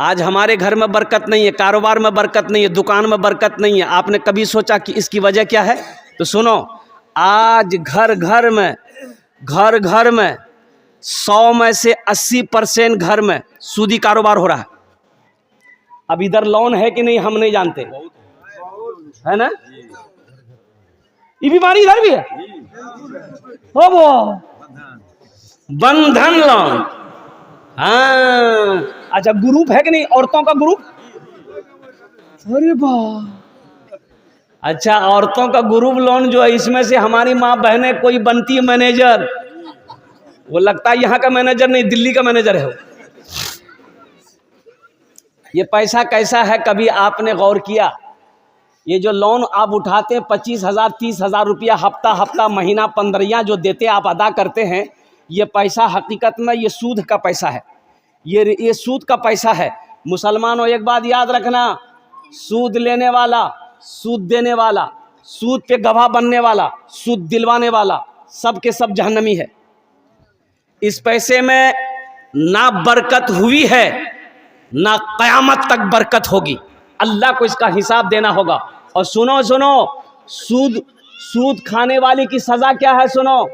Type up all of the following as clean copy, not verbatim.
आज हमारे घर में बरकत नहीं है, कारोबार में बरकत नहीं है, दुकान में बरकत नहीं है। आपने कभी सोचा कि इसकी वजह क्या है? तो सुनो, आज घर घर में 100 में से 80% घर में सूदी कारोबार हो रहा है। अब इधर लोन है कि नहीं हम नहीं जानते, है ना? ये बीमारी इधर भी है। हो वो बंधन लोन। हाँ, अच्छा, ग्रुप है कि नहीं, औरतों का ग्रुप? अरे वाह, अच्छा, औरतों का ग्रुप लोन जो है, इसमें से हमारी माँ बहनें कोई बनती है मैनेजर। वो लगता है यहाँ का मैनेजर नहीं, दिल्ली का मैनेजर है वो। ये पैसा कैसा है, कभी आपने गौर किया? ये जो लोन आप उठाते हैं 25,000 30,000 रुपया हफ्ता महीना 15 जो देते आप अदा करते हैं, ये पैसा हकीकत में ये सूद का पैसा है। ये सूद का पैसा है। मुसलमानों, एक बात याद रखना, सूद लेने वाला, सूद देने वाला, सूद पे गवाह बनने वाला, सूद दिलवाने वाला, सब के सब जहन्नमी है। इस पैसे में ना बरकत हुई है, ना क़यामत तक बरकत होगी। अल्लाह को इसका हिसाब देना होगा। और सुनो, सूद खाने वाले की सजा क्या है? सुनो,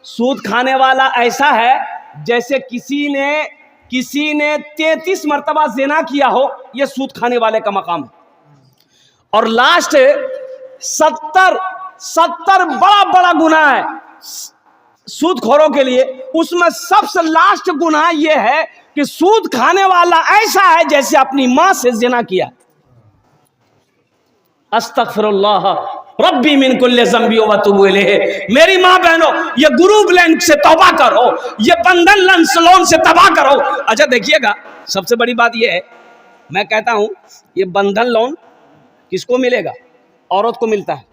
सूद खाने वाला ऐसा है जैसे किसी ने 33 मरतबा ज़िना किया हो, यह सूद खाने वाले का मकाम है। और लास्ट 70 बड़ा गुनाह है सूदखोरों के लिए। उसमें सबसे लास्ट गुनाह यह है कि सूद खाने वाला ऐसा है जैसे अपनी मां से ज़िना किया। अस्तगफिरुल्लाह रब्बी मिन कुल्li ज़ंबी व अतूबु इलैह। मेरी माँ बहनों, ये ग्रुप लोन से तौबा करो, ये बंधन लोन से तौबा करो। अच्छा देखिएगा, सबसे बड़ी बात ये है, मैं कहता हूँ ये बंधन लोन किसको मिलेगा? औरत को मिलता है।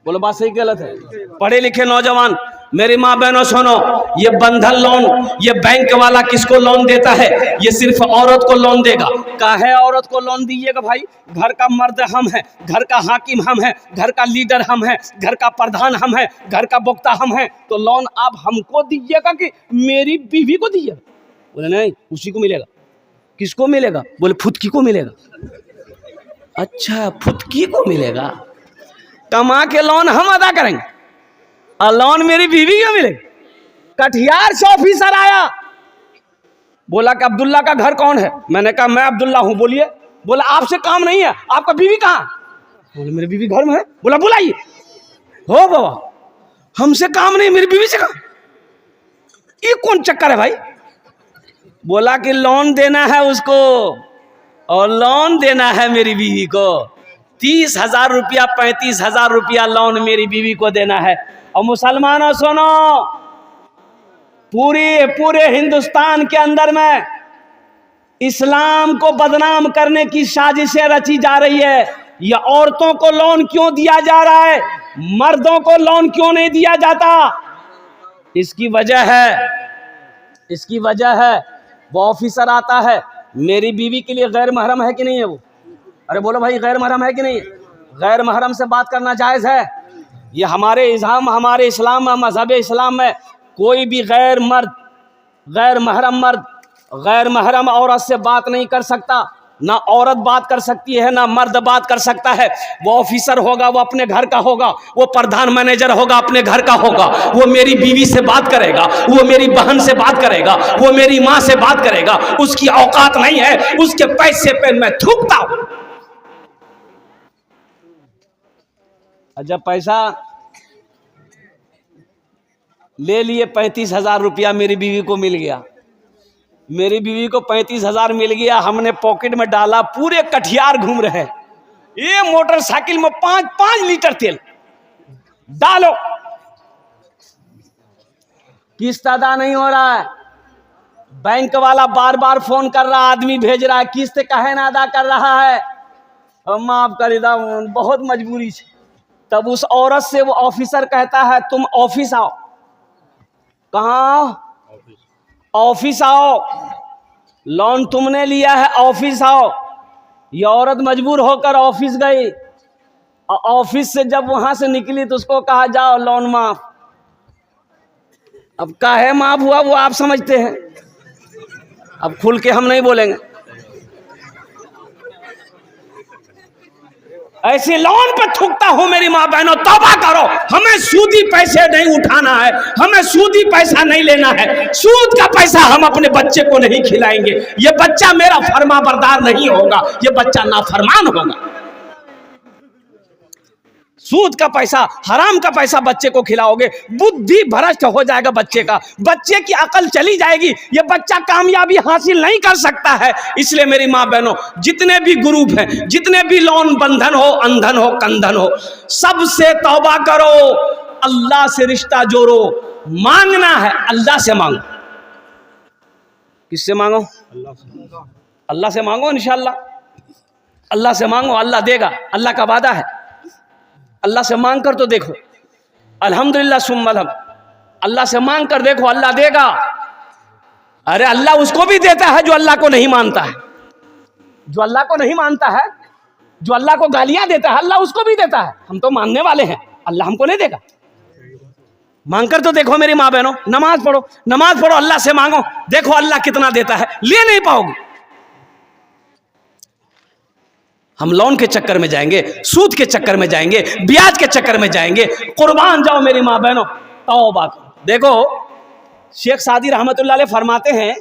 बोलो बात सही गलत है? पढ़े लिखे नौजवान, मेरी माँ बहनों सुनो, ये बंधन लोन, ये बैंक वाला किसको लोन देता है? ये सिर्फ औरत को लोन देगा। काहे औरत को लोन दीजिएगा भाई? घर का मर्द हम हैं, घर का हाकिम हम हैं, घर का लीडर हम हैं, घर का प्रधान हम हैं, घर का वक्ता हम हैं, तो लोन आप हमको दीजिएगा कि मेरी बीवी को दीजिएगा? बोले नहीं, उसी को मिलेगा। किसको मिलेगा? बोले फुदकी को मिलेगा। अच्छा, फुदकी को मिलेगा। कमा के लोन हम अदा करेंगे और लोन मेरी बीवी को मिलेगा। कटिहार से ऑफिसर आया, बोला कि अब्दुल्ला का घर कौन है? मैंने कहा मैं अब्दुल्ला हूं, बोलिए। बोला आपसे काम नहीं है, आपका बीवी कहाँ? बोले मेरी बीवी घर में है। बोला बुलाइए। हो बाबा, हमसे काम नहीं, मेरी बीवी से काम। ये कौन चक्कर है भाई? बोला कि लोन देना है उसको, और लोन देना है मेरी बीवी को। 30,000 रुपया 35,000 रुपया लोन मेरी बीवी को देना है। और मुसलमानों सुनो, पूरे हिंदुस्तान के अंदर में इस्लाम को बदनाम करने की साजिशें रची जा रही है। ये औरतों को लोन क्यों दिया जा रहा है, मर्दों को लोन क्यों नहीं दिया जाता? इसकी वजह है वो ऑफिसर आता है, मेरी बीवी के लिए गैर महरम है कि नहीं है वो? अरे बोलो भाई, गैर महरम है कि नहीं? गैर महरम से बात करना जायज़ है? ये हमारे इस्लाम में, मजहब इस्लाम में कोई भी गैर महरम औरत से बात नहीं कर सकता। ना औरत बात कर सकती है, ना मर्द बात कर सकता है। वो ऑफिसर होगा, वो अपने घर का होगा, वो प्रधान मैनेजर होगा, अपने घर का होगा। वो मेरी बीवी से बात करेगा, वो मेरी बहन से बात करेगा, वो मेरी माँ से बात करेगा। उसकी औकात नहीं है, उसके पैसे पे मैं थूकता हूं। जब पैसा ले लिए 35,000 रुपया मेरी बीवी को मिल गया, मेरी बीवी को 35,000 मिल गया, हमने पॉकेट में डाला, पूरे कटिहार घूम रहे हैं। ये मोटरसाइकिल में 5 लीटर तेल डालो, किस्त अदा नहीं हो रहा है। बैंक वाला बार बार फोन कर रहा, आदमी भेज रहा है, किस्त काहे ना अदा कर रहा है? माफ कर दा, बहुत मजबूरी है। तब उस औरत से वो ऑफिसर कहता है तुम ऑफिस आओ। कहाँ? ऑफिस आओ, लोन तुमने लिया है, ऑफिस आओ। ये औरत मजबूर होकर ऑफिस गई। ऑफिस से जब वहां से निकली तो उसको कहा जाओ लोन माफ। अब काहे माफ हुआ वो आप समझते हैं, अब खुल के हम नहीं बोलेंगे। ऐसे लोन पे थूकता हूं मेरी माँ बहनों, तौबा करो। हमें सूदी पैसे नहीं उठाना है, हमें सूदी पैसा नहीं लेना है। सूद का पैसा हम अपने बच्चे को नहीं खिलाएंगे। ये बच्चा मेरा फर्मा बरदार नहीं होगा, ये बच्चा नाफरमान होगा। सूद का पैसा, हराम का पैसा बच्चे को खिलाओगे, बुद्धि भ्रष्ट हो जाएगा बच्चे का, बच्चे की अकल चली जाएगी, ये बच्चा कामयाबी हासिल नहीं कर सकता है। इसलिए मेरी माँ बहनों, जितने भी ग्रुप हैं, जितने भी लोन, बंधन हो, अंधन हो, कंधन हो, सबसे तौबा करो, अल्लाह से रिश्ता जोड़ो। मांगना है अल्लाह से मांगो। किससे मांगो? अल्लाह से मांगो। इंशाअल्लाह अल्लाह से मांगो, अल्लाह देगा, अल्लाह का वादा है। अल्लाह से मांग कर तो देखो, अल्हम्दुलिल्लाह सुम्मा अल्हम्द, अल्लाह से मांग कर देखो, अल्लाह देगा। अरे अल्लाह उसको भी देता है जो अल्लाह को नहीं मानता है, जो अल्लाह को नहीं मानता है, जो अल्लाह को गालियां देता है, अल्लाह उसको भी देता है। हम तो मानने वाले हैं, अल्लाह हमको नहीं देगा। मांग कर तो देखो मेरी माँ बहनों, नमाज पढ़ो, नमाज पढ़ो, अल्लाह से मांगो, देखो अल्लाह कितना देता है। ले नहीं पाओगे। हम लोन के चक्कर में जाएंगे, सूद के चक्कर में जाएंगे, ब्याज के चक्कर में जाएंगे। कुर्बान जाओ मेरी माँ बहनों, तौबा करो। देखो शेख सादी रहमतुल्लाह अलैह फरमाते हैं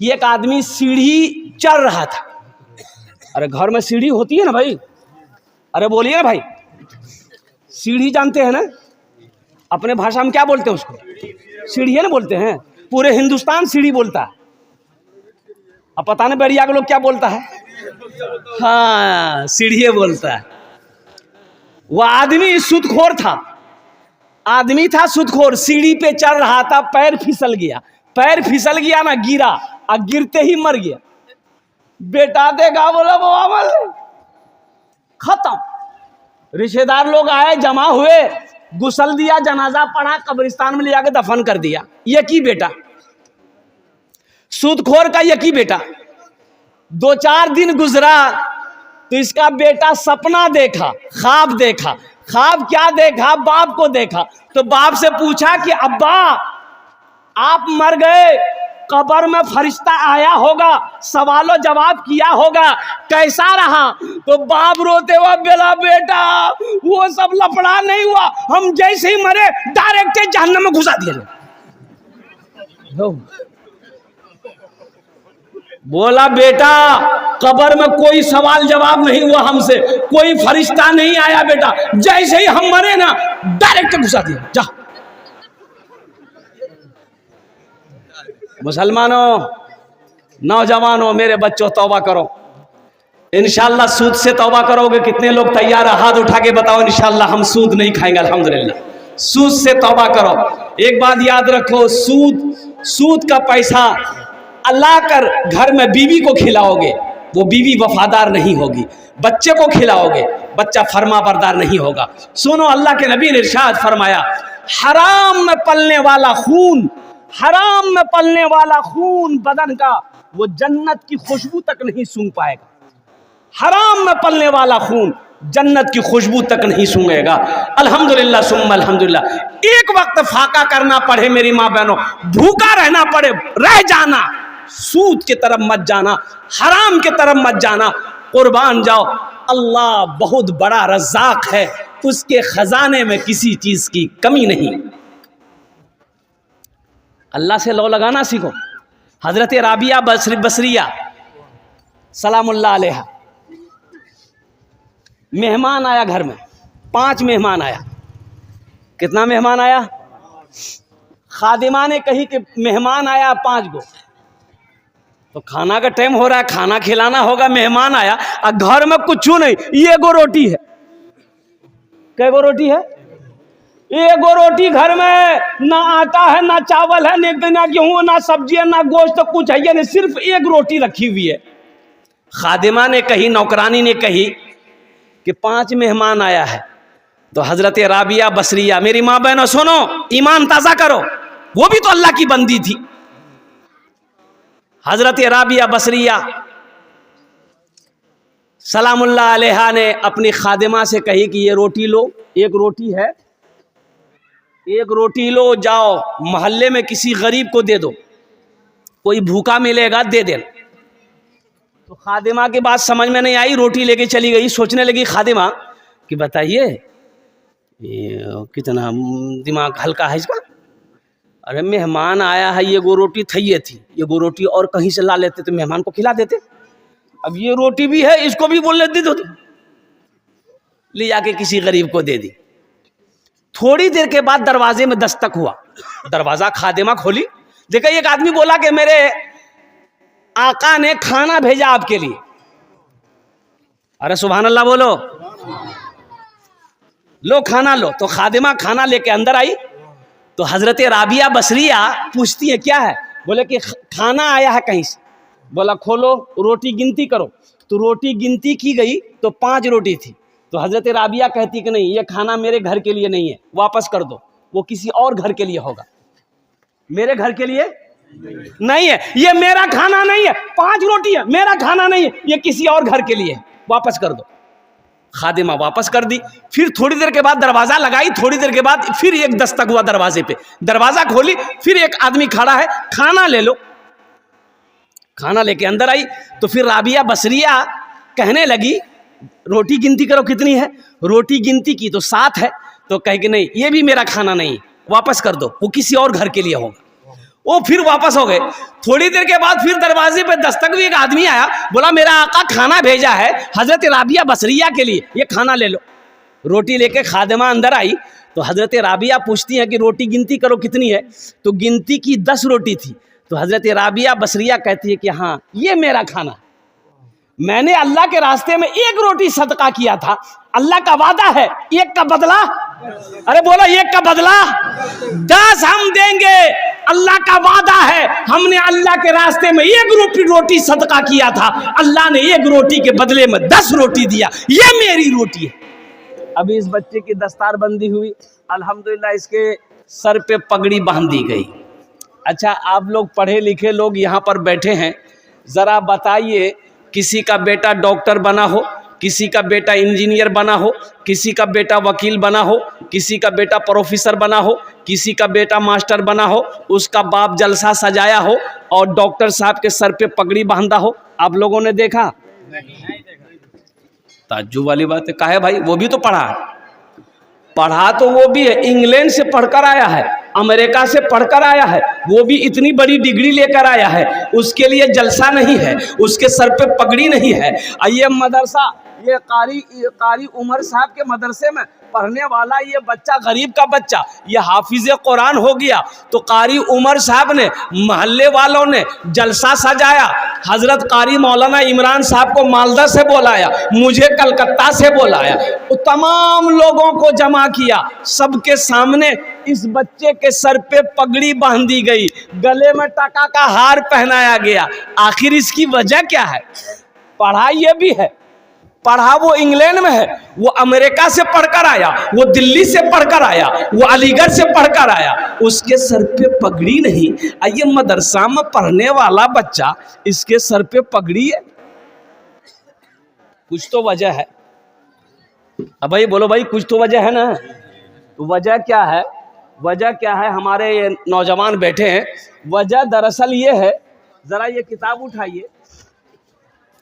कि एक आदमी सीढ़ी चढ़ रहा था। अरे घर में सीढ़ी होती है ना भाई, अरे बोलिए ना भाई, सीढ़ी जानते हैं ना? अपने भाषा में क्या बोलते हैं उसको? सीढ़ी है ना बोलते हैं। पूरे हिंदुस्तान सीढ़ी बोलता है। अब पता नहीं बैरिया के लोग क्या बोलता है। हाँ, सीढ़ी बोलता है। वह आदमी सूदखोर था, आदमी था सूदखोर, सीढ़ी पे चढ़ रहा था, पैर फिसल गया, पैर फिसल गया ना, गिरा, और गिरते ही मर गया। बेटा देखा, बोला वो अमल खत्म। रिश्तेदार लोग आए, जमा हुए, गुसल दिया, जनाजा पढ़ा, कब्रिस्तान में ले जाकर दफन कर दिया। ये की बेटा, सूदखोर का ये की बेटा। 2-4 दिन गुजरा तो इसका बेटा सपना देखा, ख्वाब देखा। ख्वाब क्या देखा? बाप को देखा। तो बाप से पूछा कि अब्बा आप मर गए, कब्र में फरिश्ता आया होगा, सवालों जवाब किया होगा, कैसा रहा? तो बाप रोते हुआ बोला, बेटा वो सब लफड़ा नहीं हुआ, हम जैसे ही मरे डायरेक्ट जहन्नम में घुसा दिया। बोला बेटा कब्र में कोई सवाल जवाब नहीं हुआ हमसे, कोई फरिश्ता नहीं आया बेटा, जैसे ही हम मरे ना डायरेक्ट घुसा दिया। जा मुसलमानों, नौजवानों, मेरे बच्चों, तौबा करो। इंशाअल्लाह सूद से तौबा करोगे। कितने लोग तैयार है? हाथ उठा के बताओ, इंशाअल्लाह हम सूद नहीं खाएंगे। अल्हम्दुलिल्लाह, सूद से तौबा करो। एक बात याद रखो, सूद का पैसा अल्लाह कर घर में बीवी को खिलाओगे, वो बीवी वफादार नहीं होगी। बच्चे को खिलाओगे, बच्चा फर्मा बरदार नहीं होगा। सुनो, अल्लाह के नबी ने इरशाद फरमाया, हराम में पलने वाला खून, हराम में पलने वाला खून बदन का, वो जन्नत की खुशबू तक नहीं सूंघ पाएगा। हराम में पलने वाला खून जन्नत की खुशबू तक नहीं सूंघेगा। अल्हम्दुलिल्लाह सुम्मा अल्हम्दुलिल्लाह। एक वक्त फाका करना पड़े मेरी माँ बहनों, भूखा रहना पड़े, रह जाना, सूद की तरफ मत जाना, हराम की तरफ मत जाना। कुर्बान जाओ, अल्लाह बहुत बड़ा रज़्ज़ाक़ है, उसके खजाने में किसी चीज की कमी नहीं। अल्लाह से लो लगाना सीखो। हजरत राबिया बसरिया सलामुल्लाह अलैहा, मेहमान आया घर में, 5 मेहमान आया। कितना मेहमान आया? खादिमा ने कही कि मेहमान आया 5 गो। तो खाना का टाइम हो रहा है, खाना खिलाना होगा, मेहमान आया और घर में कुछ नहीं, ये गो रोटी है। कै गो रोटी है? एक गो रोटी घर में, ना आटा है, ना चावल है, ना गेहूं, ना सब्जी है, ना गोश्त, कुछ है नहीं, सिर्फ एक रोटी रखी हुई है। खादिमा ने कही, नौकरानी ने कही कि 5 मेहमान आया है। तो हजरत राबिया बसरिया, मेरी माँ बहनों सुनो, ईमान ताज़ा करो, वो भी तो अल्लाह की बंदी थी। हजरत राबिया बसरिया सलामुल्लाह अलैहा ने अपनी खादिमा से कही कि ये रोटी लो, एक रोटी है, एक रोटी लो, जाओ मोहल्ले में किसी गरीब को दे दो, कोई भूखा मिलेगा दे देना। तो खादिमा की बात समझ में नहीं आई, रोटी लेके चली गई। सोचने लगी खादिमा कि बताइए ये कितना दिमाग हल्का है इसका। अरे मेहमान आया है, ये गो रोटी थी थी, ये गो रोटी और कहीं से ला लेते तो मेहमान को खिला देते। अब ये रोटी भी है, इसको भी बोल लेती तो ले जाके किसी गरीब को दे दी। थोड़ी देर के बाद दरवाजे में दस्तक हुआ। दरवाजा खादिमा खोली, देखा एक आदमी बोला कि मेरे आका ने खाना भेजा आपके लिए। अरे सुभान अल्लाह बोलो, लो खाना लो। तो खादिमा खाना लेके अंदर आई तो हजरत राबिया बसरिया पूछती है क्या है? बोले कि खाना आया है कहीं से। बोला खोलो रोटी गिनती करो। तो रोटी गिनती की गई तो 5 रोटी थी। तो हजरत राबिया कहती कि नहीं, ये खाना मेरे घर के लिए नहीं है, वापस कर दो, वो किसी और घर के लिए होगा, मेरे घर के लिए नहीं है, ये मेरा खाना नहीं है। 5 रोटी है, मेरा खाना नहीं है, ये किसी और घर के लिए है, वापस कर दो। खादिमा वापस कर दी। फिर थोड़ी देर के बाद दरवाजा लगाई, थोड़ी देर के बाद फिर एक दस्तक हुआ दरवाजे पे। दरवाजा खोली, फिर एक आदमी खड़ा है, खाना ले लो। खाना लेके अंदर आई तो फिर राबिया बसरिया कहने लगी रोटी गिनती करो कितनी है। रोटी गिनती की तो 7 है। तो कहे कि नहीं, ये भी मेरा खाना नहीं, वापस कर दो, वो किसी और घर के लिए होगा। वो फिर वापस हो गए। थोड़ी देर के बाद फिर दरवाजे पे दस्तक भी एक आदमी आया, बोला मेरा आका खाना भेजा है हजरत राबिया बसरिया के लिए, ये खाना ले लो। रोटी लेके खादिमा अंदर आई तो हजरत राबिया पूछती है कि रोटी गिनती करो कितनी है। तो गिनती की 10 रोटी थी। तो हजरत राबिया बसरिया कहती है कि हाँ ये मेरा खाना, मैंने अल्लाह के रास्ते में 1 रोटी सदका किया था, अल्लाह का वादा है 1 का बदला, अरे बोला 1 का बदला 10 हम देंगे, अल्लाह का वादा है। हमने अल्लाह के रास्ते में 1 रोटी सदका किया था, अल्लाह ने 1 रोटी के बदले में 10 रोटी दिया, ये मेरी रोटी है। अभी इस बच्चे की दस्तार बंदी हुई, अल्हम्दुलिल्लाह इसके सर पे पगड़ी बांध दी गई। अच्छा, आप लोग पढ़े लिखे लोग यहाँ पर बैठे हैं, जरा बताइए किसी का बेटा डॉक्टर बना हो, किसी का बेटा इंजीनियर बना हो, किसी का बेटा वकील बना हो, किसी का बेटा प्रोफेसर बना हो, किसी का बेटा मास्टर बना हो, उसका बाप जलसा सजाया हो और डॉक्टर साहब के सर पे पगड़ी बांधा हो, आप लोगों ने देखा? ताज्जुब वाली बात है। काहे भाई, वो भी तो पढ़ा तो वो भी है, इंग्लैंड से पढ़कर आया है, अमेरिका से पढ़कर आया है, वो भी इतनी बड़ी डिग्री लेकर आया है, उसके लिए जलसा नहीं है, उसके सर पे पगड़ी नहीं है। ये मदरसा, ये कारी उमर साहब के मदरसे में पढ़ने वाला ये बच्चा, गरीब का बच्चा, ये हाफिज कुरान हो गया। तो कारी उमर साहब ने, मोहल्ले वालों ने जलसा सजाया, हजरत कारी मौलाना इमरान साहब को मालदा से बुलाया, मुझे कलकत्ता से बुलाया, तमाम लोगों को जमा किया, सबके सामने इस बच्चे के सर पे पगड़ी बांधी गई, गले में टका का हार पहनाया गया। आखिर इसकी वजह क्या है? पढ़ाई ये भी है, पढ़ा वो इंग्लैंड में है, वो अमेरिका से पढ़कर आया, वो दिल्ली से पढ़कर आया, वो अलीगढ़ से पढ़कर आया, उसके सर पे पगड़ी नहीं। ये मदरसा में पढ़ने वाला बच्चा, इसके सर पे पगड़ी है, कुछ तो वजह है। अब भाई बोलो भाई, कुछ तो वजह है ना। तो वजह क्या है? वजह क्या है? हमारे ये नौजवान बैठे हैं, वजह दरअसल ये है, जरा ये किताब उठाइए,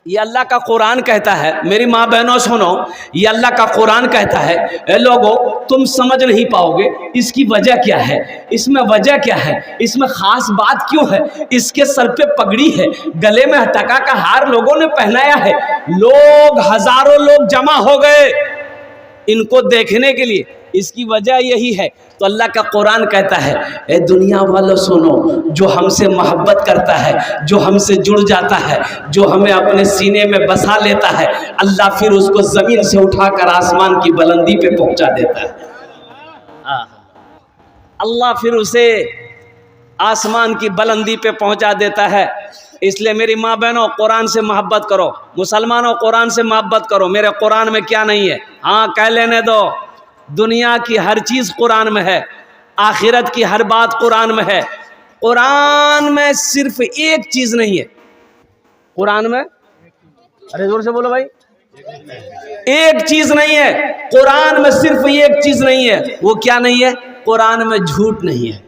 ये अल्लाह का कुरान कहता है, मेरी माँ बहनों सुनो, ये अल्लाह का कुरान कहता है, ए लोगों तुम समझ नहीं पाओगे इसकी वजह क्या है, इसमें वजह क्या है, इसमें खास बात क्यों है। इसके सर पे पगड़ी है, गले में टका का हार लोगों ने पहनाया है, लोग हजारों लोग जमा हो गए इनको देखने के लिए, इसकी वजह यही है। तो अल्लाह का कुरान कहता है, ए दुनिया वालों सुनो, जो हमसे मोहब्बत करता है, जो हमसे जुड़ जाता है, जो हमें अपने सीने में बसा लेता है, अल्लाह फिर उसको ज़मीन से उठाकर आसमान की बुलंदी पे पहुंचा देता है। अल्लाह फिर उसे आसमान की बुलंदी पे पहुंचा देता है। इसलिए मेरी माँ बहनों, कुरान से मोहब्बत करो, मुसलमानों कुरान से मोहब्बत करो। मेरे कुरान में क्या नहीं है? हाँ कह लेने दो, दुनिया की हर चीज़ कुरान में है, आखिरत की हर बात कुरान में है। कुरान में सिर्फ एक चीज़ नहीं है, कुरान में, अरे जोर से बोलो भाई, एक चीज़ नहीं है कुरान में, सिर्फ एक चीज़ नहीं है। वो क्या नहीं है? कुरान में झूठ नहीं है,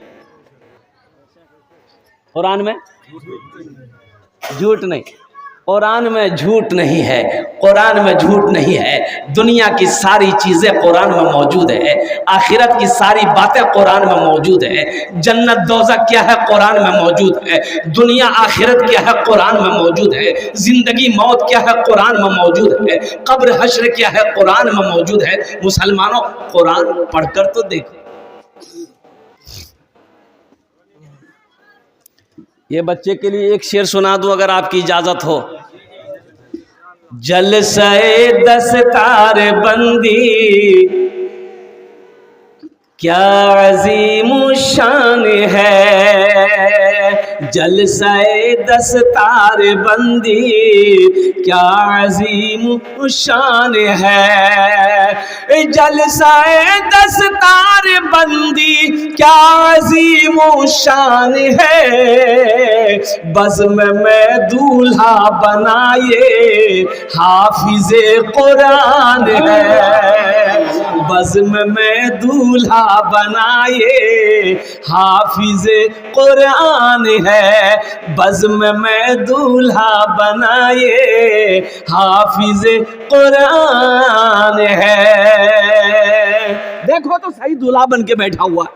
कुरान में झूठ नहीं। कुरान में झूठ नहीं है, कुरान में झूठ नहीं है। दुनिया की सारी चीज़ें कुरान में मौजूद है, आखिरत की सारी बातें कुरान में मौजूद है। जन्नत दोज़ख क्या है कुरान में मौजूद है, दुनिया आखिरत क्या है कुरान में मौजूद है, ज़िंदगी मौत क्या है कुरान में मौजूद है, कब्र हश्र क्या है कुरान में मौजूद है। मुसलमानों, कुरान पढ़कर तो देखो। ये बच्चे के लिए एक शेर सुना दूं अगर आपकी इजाजत हो। जलसे दस्तार बंदी क्या अजीम शान है, जलसे दस्तार बंदी क्या अजीम शान है, जलसे दस्तार बंदी क्या अजीम शान है, बज़्म में दूल्हा बनाए हाफिज़े कुरान है, बज़्म में दूल्हा बनाए हाफिज़े कुरान है, बज़्म में दूल्हा बनाए हाफिज़े कुरान है। देखो तो सही, दूल्हा बन के बैठा हुआ है,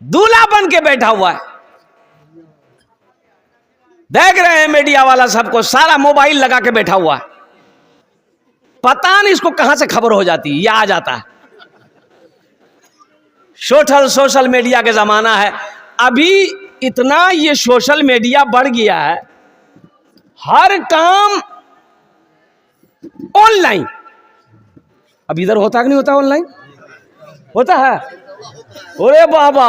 दूल्हा बन के बैठा हुआ है। देख रहे हैं मीडिया वाला सबको, सारा मोबाइल लगा के बैठा हुआ है। पता नहीं इसको कहां से खबर हो जाती है, या आ जाता है। सोशल मीडिया के जमाना है। अभी इतना ये सोशल मीडिया बढ़ गया है, हर काम ऑनलाइन। अब इधर होता कि नहीं होता, ऑनलाइन होता है। अरे बाबा,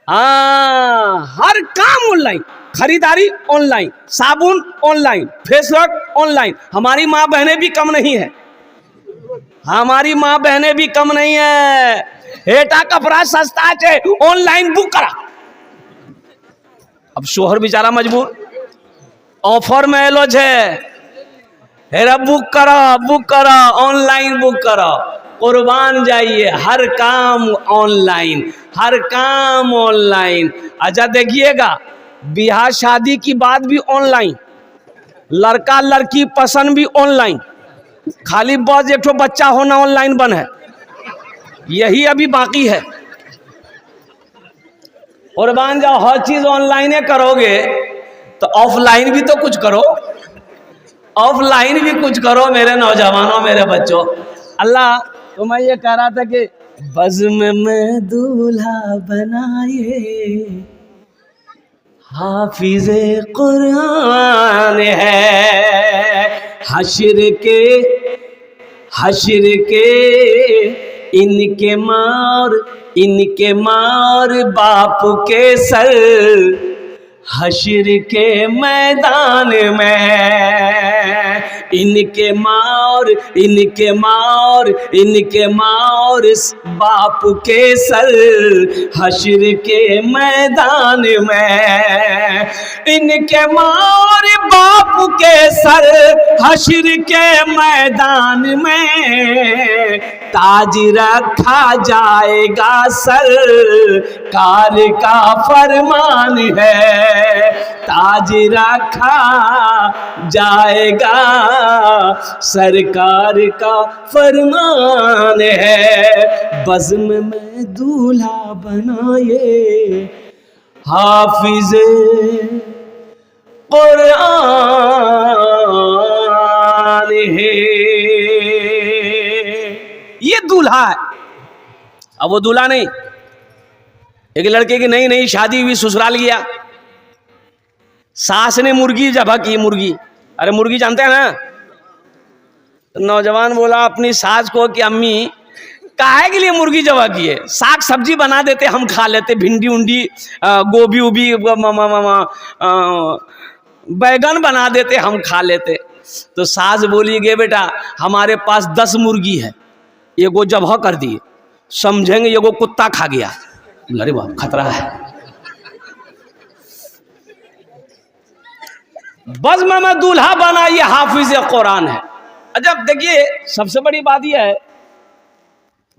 हाँ, हर काम ऑनलाइन, खरीदारी ऑनलाइन, साबुन ऑनलाइन, फेस वॉश ऑनलाइन। हमारी माँ बहनें भी कम नहीं है, हमारी माँ बहनें भी कम नहीं है। हेटा कपड़ा सस्ता है, ऑनलाइन बुक करा। अब शोहर बेचारा मजबूर, ऑफर में एलो है, हेरा बुक करो, ऑनलाइन बुक करो। कुर्बान जाइए, हर काम ऑनलाइन, हर काम ऑनलाइन। अच्छा देखिएगा, ब्याह शादी की बात भी ऑनलाइन, लड़का लड़की पसंद भी ऑनलाइन, खाली बस एक ठो बच्चा होना ऑनलाइन बन है, यही अभी बाकी है। कुर्बान जाओ, हर चीज ऑनलाइन करोगे तो ऑफलाइन भी तो कुछ करो, ऑफलाइन भी कुछ करो मेरे नौजवानों, मेरे बच्चों। अल्लाह, तो मैं ये कह रहा था कि बज़्म में दूल्हा बनाए हाफिज़े कुरान है, हश्र के इनके मार बाप के सर, हश्र के मैदान में इनके मार बाप के सर, हश्र के मैदान में इनके मार बाप के सर, हश्र के मैदान में ताज रखा जाएगा सरकार का फरमान है, ताज रखा जाएगा सरकार का फरमान है। बज़्म में दूल्हा बनाए हाफिज़े कुरान है। ये दूल्हा है। अब वो दूल्हा नहीं, एक लड़के की नई शादी हुई, ससुराल गया, सास ने मुर्गी ज़बह की, मुर्गी, अरे मुर्गी जानते हैं ना। तो नौजवान बोला अपनी सास को कि अम्मी काहे के लिए मुर्गी ज़बह की है, साग सब्जी बना देते हम खा लेते, भिंडी उंडी गोभी उभी बैगन बना देते हम खा लेते। तो सास बोली गे बेटा हमारे पास 10 मुर्गी है, एगो ज़बह कर दिए, समझेंगे एगो कुत्ता खा गया। अरे बाप, खतरा है। बज़्म में दूल्हा बना, ये हाफिज़ कुरान है। अच्छा देखिए, सबसे बड़ी बात यह है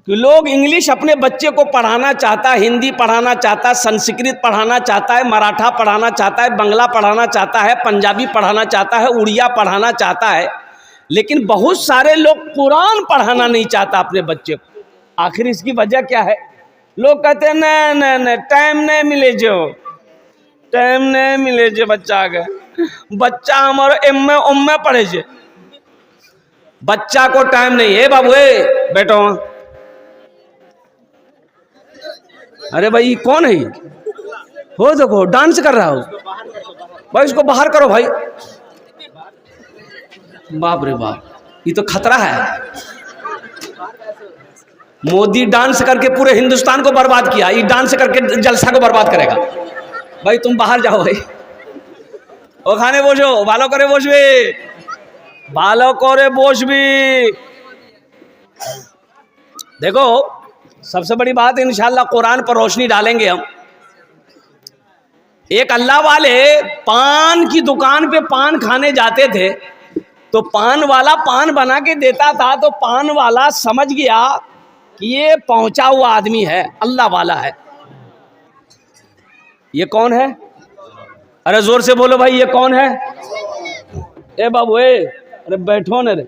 कि लोग इंग्लिश अपने बच्चे को पढ़ाना चाहता है, हिंदी पढ़ाना चाहता है, संस्कृत पढ़ाना चाहता है, मराठा पढ़ाना चाहता है, बंगला पढ़ाना चाहता है, पंजाबी पढ़ाना चाहता है, उड़िया पढ़ाना चाहता है, लेकिन बहुत सारे लोग कुरान पढ़ाना नहीं चाहता अपने बच्चे को। आखिर इसकी वजह क्या है? लोग कहते हैं नहीं टाइम नहीं मिले जो, टाइम नहीं मिले जो बच्चा के, बच्चा हमारे एम में पढ़े जे, बच्चा को टाइम नहीं है। बाबू बैठो, अरे भाई कौन है? हो देखो डांस कर रहा हो भाई, इसको बाहर करो भाई। बाप रे बाप, ये तो खतरा है। मोदी डांस करके पूरे हिंदुस्तान को बर्बाद किया, ये डांस करके जलसा को बर्बाद करेगा। भाई तुम बाहर जाओ भाई, ओखाने বসো, ভালো করে বসবে, ভালো করে বসবি। देखो सबसे बड़ी बात, इंशाल्लाह कुरान पर रोशनी डालेंगे हम। एक अल्लाह वाले पान की दुकान पे पान खाने जाते थे, तो पान वाला पान बना के देता था, तो पान वाला समझ गया कि ये पहुंचा हुआ आदमी है, अल्लाह वाला है। ये कौन है? अरे जोर से बोलो भाई, ये कौन है? ए बाबू अरे बैठो न रे,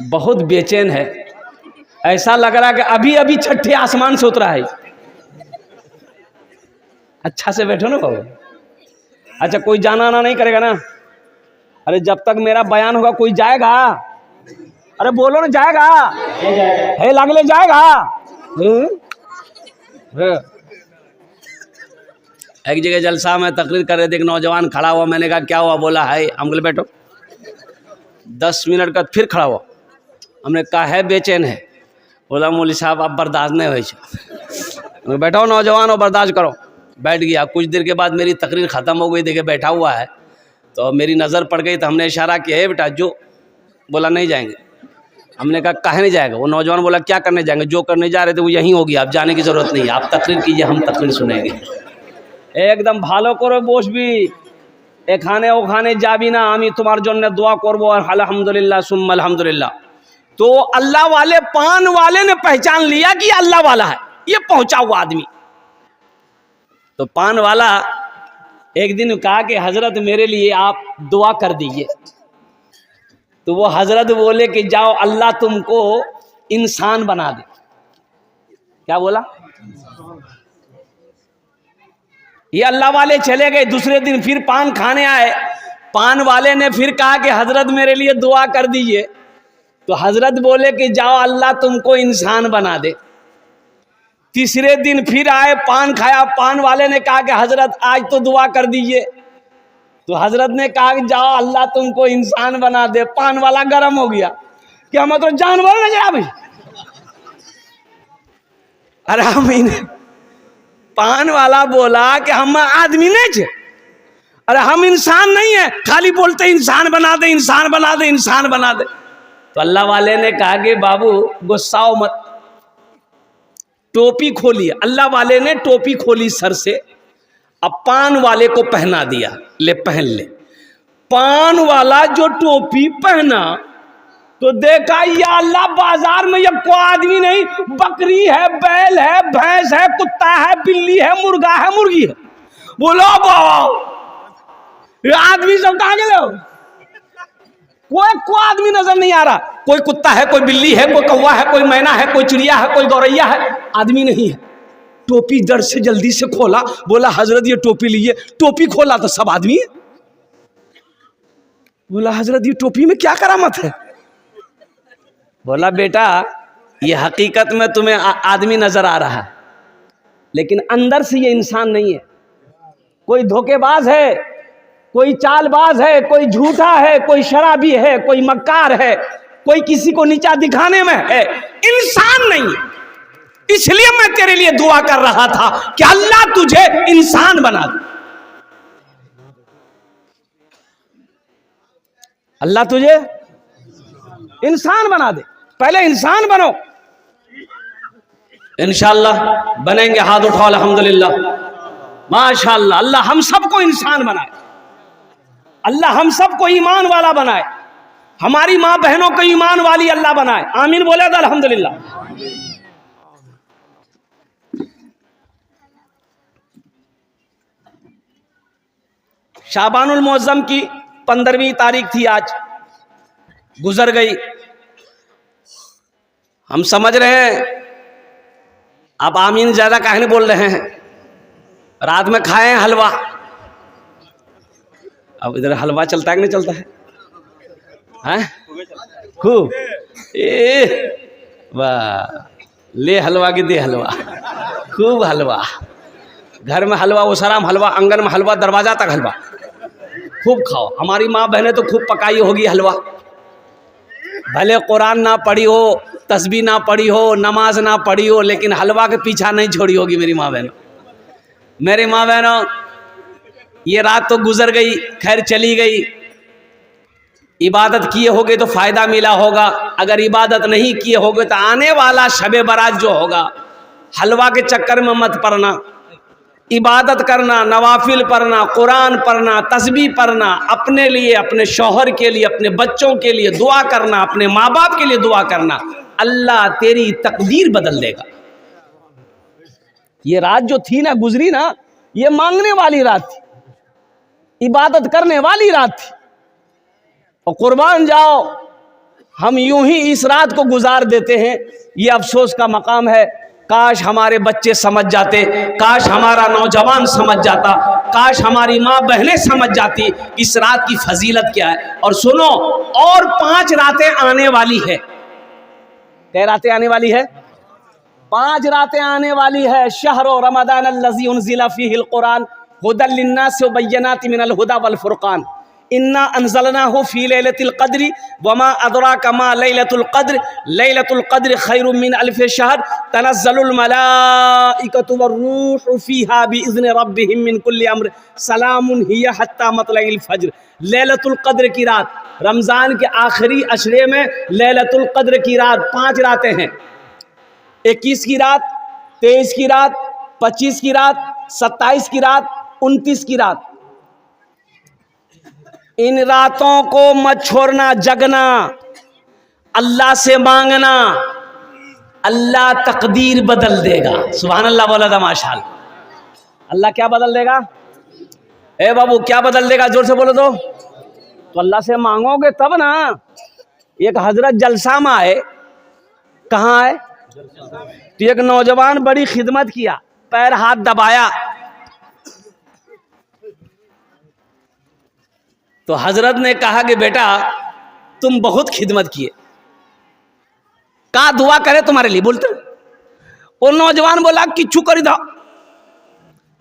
बहुत बेचैन है, ऐसा लग रहा है कि अभी अभी छठे आसमान से उतरा है। अच्छा से बैठो ना बाबू। अच्छा कोई जाना आना नहीं करेगा ना? अरे जब तक मेरा बयान होगा कोई जाएगा? अरे बोलो ना, जाएगा? है लगले जाएगा? एक जगह जलसा में तकरीर कर रहे थे, एक नौजवान खड़ा हुआ, मैंने कहा क्या हुआ? बोला है, हम बोले बैठो। 10 मिनट का फिर खड़ा हुआ, हमने कहा है बेचैन है। बोला मौलवी साहब आप बर्दाश्त नहीं हो, बैठाओ नौजवान हो, बर्दाश्त करो। बैठ गया। कुछ देर के बाद मेरी तकरीर ख़त्म हो गई, देखे बैठा हुआ है, तो मेरी नज़र पड़ गई, तो हमने इशारा किया है बेटा जो। बोला नहीं जाएंगे। हमने कहा काहे नहीं जाएगा? वो नौजवान बोला क्या करने जाएंगे, जो करने जा रहे थे वो यहीं होगी, आप जाने की ज़रूरत नहीं है, आप तकरीर कीजिए, हम तकरीर सुनेंगे। एकदम भालो करो বসবি, এখানে ওখানে যাবি না, আমি তোমার জন্য দোয়া করব, अल्हम्दुलिल्लाह सुम्मा अल्हम्दुलिल्लाह। तो अल्लाह वाले पान वाले ने पहचान लिया कि अल्लाह वाला है, ये पहुंचा हुआ आदमी। तो पान वाला एक दिन कहा कि हजरत मेरे लिए आप दुआ कर दीजिए। तो वो हजरत बोले कि जाओ अल्लाह तुमको इंसान बना दे। क्या बोला? ये अल्लाह वाले चले गए। दूसरे दिन फिर पान खाने आए, पान वाले ने फिर कहा कि हजरत मेरे लिए दुआ कर दीजिए। तो हजरत बोले कि जाओ अल्लाह तुमको इंसान बना दे। तीसरे दिन फिर आए, पान खाया, पान वाले ने कहा कि हजरत आज तो दुआ कर दीजिए। तो हजरत ने कहा कि जाओ अल्लाह तुमको इंसान बना दे। पान वाला गर्म हो गया, क्या मतलब जानवर नजर आ भाई? अरे हम पान वाला बोला कि हम आदमी नहीं थे, अरे हम इंसान नहीं है, खाली बोलते इंसान बना दे, इंसान बना दे, इंसान बना दे। तो अल्लाह वाले ने कहा कि बाबू गुस्साओ मत, टोपी खोली। अल्लाह वाले ने टोपी खोली सर से, अब पान वाले को पहना दिया, ले पहन ले। पान वाला जो टोपी पहना तो देखा या अल्लाह बाजार में ये कोई आदमी नहीं, बकरी है, बैल है, भैंस है, कुत्ता है, बिल्ली है, मुर्गा है, मुर्गी है। बोलो ये आदमी सब कहाँ गए? कोई आदमी नजर नहीं आ रहा। कोई कुत्ता है, कोई बिल्ली है, कोई कौवा है, कोई मैना है, कोई चिड़िया है, कोई गौरैया है, आदमी नहीं है। टोपी दर से जल्दी से खोला, बोला हजरत ये टोपी लीजिए। टोपी खोला तो सब आदमी है। बोला हजरत ये टोपी में क्या करामत है? बोला बेटा ये हकीकत में तुम्हें आदमी नजर आ रहा है, लेकिन अंदर से ये इंसान नहीं है। कोई धोखेबाज है, कोई चालबाज है, कोई झूठा है, कोई शराबी है, कोई मक्कार है, कोई किसी को नीचा दिखाने में है, इंसान नहीं है। इसलिए मैं तेरे लिए दुआ कर रहा था कि अल्लाह तुझे इंसान बना दे, अल्लाह तुझे इंसान बना दे। पहले इंसान बनो, इंशाअल्लाह बनेंगे। हाथ उठाओ अल्हम्दुलिल्लाह, माशाअल्लाह। अल्लाह हम सबको इंसान बनाए, अल्लाह हम सबको ईमान वाला बनाए। हमारी माँ बहनों को ईमान वाली अल्लाह बनाए। आमीन बोले तो अल्हम्दुलिल्लाह। शाबानुल मुअज्जम की 15वीं तारीख थी, आज गुजर गई। हम समझ रहे हैं, आप आमीन ज्यादा काहे नहीं बोल रहे हैं? रात में खाए हैं हलवा। अब इधर हलवा चलता है कि नहीं चलता है? खूब वाह, ले हलवा की दे हलवा, खूब हलवा। घर में हलवा, उसराम हलवा, आंगन में हलवा, दरवाजा तक हलवा, खूब खाओ। हमारी माँ बहनें तो खूब पकाई होगी हलवा। भले कुरान ना पढ़ी हो, तस्बीह ना पढ़ी हो, नमाज ना पढ़ी हो, लेकिन हलवा के पीछा नहीं छोड़ी होगी मेरी माँ बहनों। मेरी माँ बहनों, ये रात तो गुजर गई, खैर चली गई। इबादत किए होगे तो फायदा मिला होगा, अगर इबादत नहीं किए होगे तो आने वाला शबे बारात जो होगा, हलवा के चक्कर में मत पड़ना। इबादत करना, नवाफिल पढ़ना, कुरान पढ़ना, तस्बीह पढ़ना, अपने लिए, अपने शौहर के लिए, अपने बच्चों के लिए दुआ करना, अपने माँ बाप के लिए दुआ करना। अल्लाह तेरी तकदीर बदल देगा। ये रात जो थी ना, गुजरी ना, ये मांगने वाली रात थी, इबादत करने वाली रात थी। और कुर्बान जाओ, हम यूं ही इस रात को गुजार देते हैं। ये अफसोस का मकाम है। काश हमारे बच्चे समझ जाते, काश हमारा नौजवान समझ जाता, काश हमारी माँ बहनें समझ जाती इस रात की फजीलत क्या है। और सुनो, और 5 रातें आने वाली है। कै रातें आने वाली है? 5 रातें आने वाली है। शहरो रमदान अल्लज़ी उनज़िला फ़ीहिल कुरान हुदल लिन्नासि व बय्यनातिन मिनल हुदा वल फुरक़ान इन्ना अंज़लनाहु फ़ी लैलतिल क़द्रि वमा अदराका मा लैलतुल क़द्र लैलतुल क़द्र खैरुम मिन अल्फ़ि शहर तनज़्ज़लुल मलाइकतु वर्रूहु फ़ीहा बिइज़्नि रब्बिहिम मिन कुल्लि अम्र सलामुन हिय हत्ता मतलइल फ़ज्र। लैलतुल क़द्र की रात, रमज़ान के आखिरी अशरे में लैलतुल क़द्र की रात 5 रातें हैं। 21 की रात, 23 की रात, 25 की रात, 27 की रात, 29 की रात। इन रातों को मत छोड़ना, जगना, अल्लाह से मांगना, अल्लाह तकदीर बदल देगा। सुभान अल्लाह बोला था माशाअल्लाह। अल्लाह क्या बदल देगा? ए बाबू, क्या बदल देगा? जोर से बोलो तो अल्लाह से मांगोगे तब ना। एक हजरत जलसा में आए। कहाँ आए? तो एक नौजवान बड़ी खिदमत किया, पैर हाथ दबाया, तो हजरत ने कहा कि बेटा तुम बहुत खिदमत किए, का दुआ करे तुम्हारे लिए बोलते। वो नौजवान बोला किच्छु कर दो।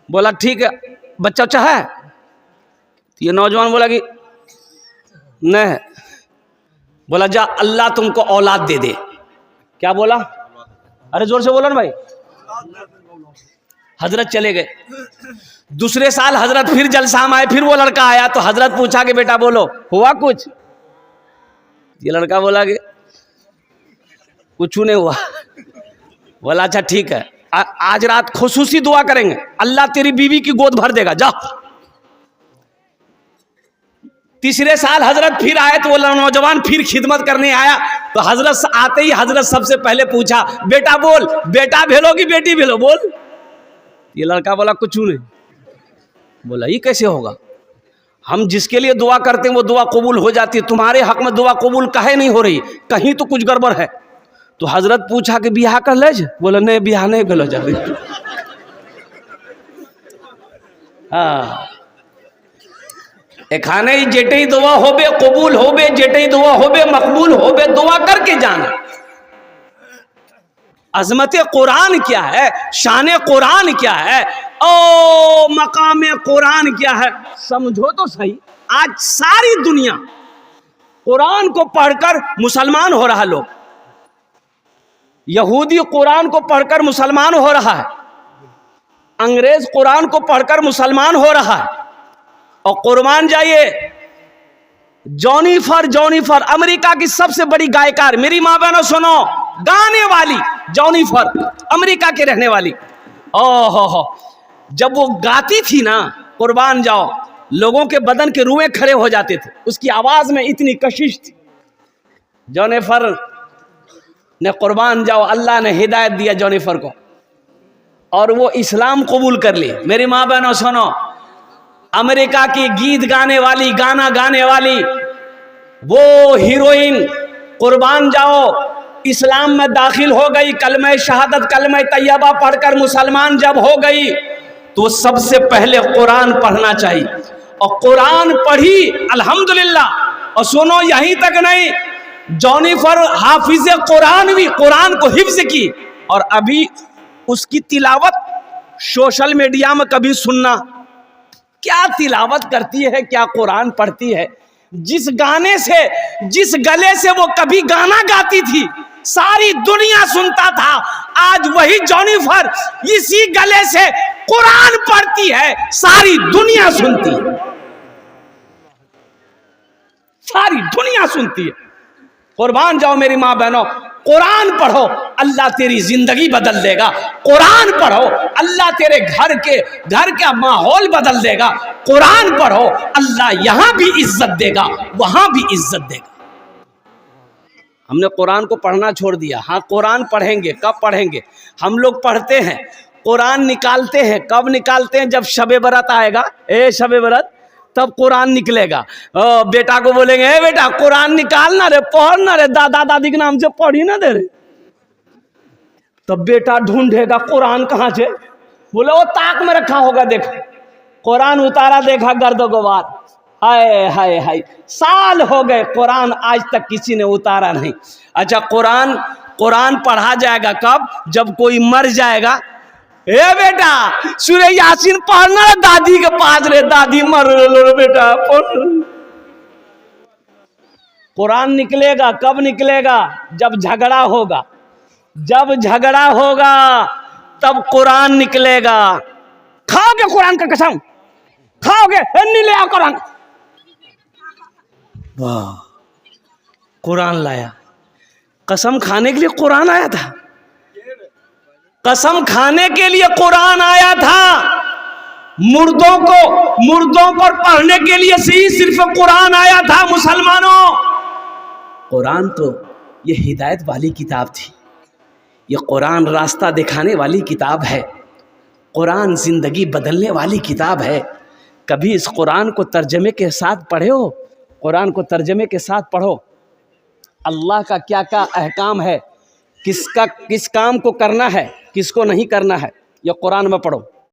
बोला ठीक है, बच्चा अच्छा है? तो ये नौजवान बोला कि नहीं। बोला जा अल्लाह तुमको औलाद दे दे। क्या बोला? अरे जोर से बोलो ना भाई। हजरत चले गए। दूसरे साल हजरत फिर जलसा में आए, फिर वो लड़का आया, तो हजरत पूछा कि बेटा बोलो हुआ कुछ? ये लड़का बोला कि कुछ नहीं हुआ। बोला अच्छा ठीक है, आज रात खुसूसी दुआ करेंगे, अल्लाह तेरी बीवी की गोद भर देगा, जा। तीसरे साल हजरत फिर आए, तो वो नौजवान फिर खिदमत करने आया, तो हजरत आते ही हजरत सबसे पहले पूछा बेटा बोल, बेटा भेलो कि बेटी भेलो बोल। ये लड़का बोला कुछ नहीं। बोला ये कैसे होगा? हम जिसके लिए दुआ करते हैं वो दुआ कबूल हो जाती है, तुम्हारे हक में दुआ कबूल काहे नहीं हो रही? कहीं तो कुछ गड़बड़ है। तो हजरत पूछा कि बियाह कर ले? बोला नहीं, बियाह नहीं कर जा। हाँ, खाने जेटे ही दुआ होबे कबूल होबे, जेटे ही दुआ होबे मकबूल होबे, दुआ करके जाना। अजमत कुरान क्या है, शान कुरान क्या है, ओ मकाम कुरान क्या है, समझो तो सही। आज सारी दुनिया कुरान को पढ़कर मुसलमान हो रहा। लोग यहूदी कुरान को पढ़कर मुसलमान हो रहा है, अंग्रेज कुरान को पढ़कर मुसलमान हो रहा है। और कुर्बान जाइए, जॉनिफर अमेरिका की सबसे बड़ी गायकार, मेरी माँ बहनों सुनो, गाने वाली जॉनिफर, अमेरिका के रहने वाली। ओहो, जब वो गाती थी ना, कुर्बान जाओ, लोगों के बदन के रुएं खड़े हो जाते थे। उसकी आवाज में इतनी कशिश थी, जोनेफर ने कुर्बान जाओ, अल्लाह ने हिदायत दिया जोनेफर को और वो इस्लाम कबूल कर ली। मेरी माँ बहनों सुनो, अमेरिका की गीत गाने वाली, गाना गाने वाली वो हीरोइन कुर्बान जाओ इस्लाम में दाखिल हो गई, कलमा शहादत कलमा तैयबा पढ़कर मुसलमान जब हो गई तो सबसे पहले कुरान पढ़ना चाहिए। और कुरान पढ़ी अल्हम्दुलिल्लाह। और सुनो, यहीं तक नहीं, जोनिफर हाफिज कुरान भी कुरान को हिफ्ज की और अभी उसकी तिलावत सोशल मीडिया में कभी सुनना, क्या तिलावत करती है, क्या कुरान पढ़ती है। जिस गाने से, जिस गले से वो कभी गाना गाती थी सारी दुनिया सुनता था, आज वही जोनिफर इसी गले से कुरान पढ़ती है, सारी दुनिया सुनती है, सारी दुनिया सुनती है। कुर्बान जाओ मेरी माँ बहनों, कुरान पढ़ो, अल्लाह तेरी जिंदगी बदल देगा। कुरान पढ़ो, अल्लाह तेरे घर का माहौल बदल देगा। कुरान पढ़ो, अल्लाह यहां भी इज्जत देगा, वहां भी इज्जत देगा। हमने कुरान को पढ़ना छोड़ दिया। हाँ, कुरान पढ़ेंगे, कब पढ़ेंगे? हम लोग पढ़ते हैं, कुरान निकालते हैं, कब निकालते हैं? जब शबे बरत आएगा, ए शबे बरत, तब कुरान निकलेगा। बेटा को बोलेंगे, ए बेटा कुरान निकालना रे, पढ़ना रे, दादा दादी के नाम से पढ़ी ना दे रे। तब बेटा ढूंढेगा कुरान कहाँ से, बोले वो ताक में रखा होगा, देखो कुरान उतारा, देखा गर्दोगवार। हाय हाय हाय, साल हो गए कुरान आज तक किसी ने उतारा नहीं। अच्छा, कुरान पढ़ा जाएगा कब? जब कोई मर जाएगा। ए बेटा सूरह यासीन पढ़ना रे, दादी के पास रे, दादी मर लो बेटा पढ़। कुरान निकलेगा कब निकलेगा? जब झगड़ा होगा, जब झगड़ा होगा तब कुरान निकलेगा। खाओगे कुरान का कसम? खाओगे? नहीं ले आओ कुरान। वाह, कुरान लाया। कसम खाने के लिए कुरान आया था, कसम खाने के लिए कुरान आया था। मुर्दों पर पढ़ने के लिए सिर्फ कुरान आया था। मुसलमानों, कुरान तो ये हिदायत वाली किताब थी, ये कुरान रास्ता दिखाने वाली किताब है, कुरान जिंदगी बदलने वाली किताब है। कभी इस कुरान को तर्जमे के साथ पढ़े हो? कुरान को तर्जमे के साथ पढ़ो, अल्लाह का क्या क्या अहकाम है, किस काम को करना है, किसको नहीं करना है, यह कुरान में पढ़ो।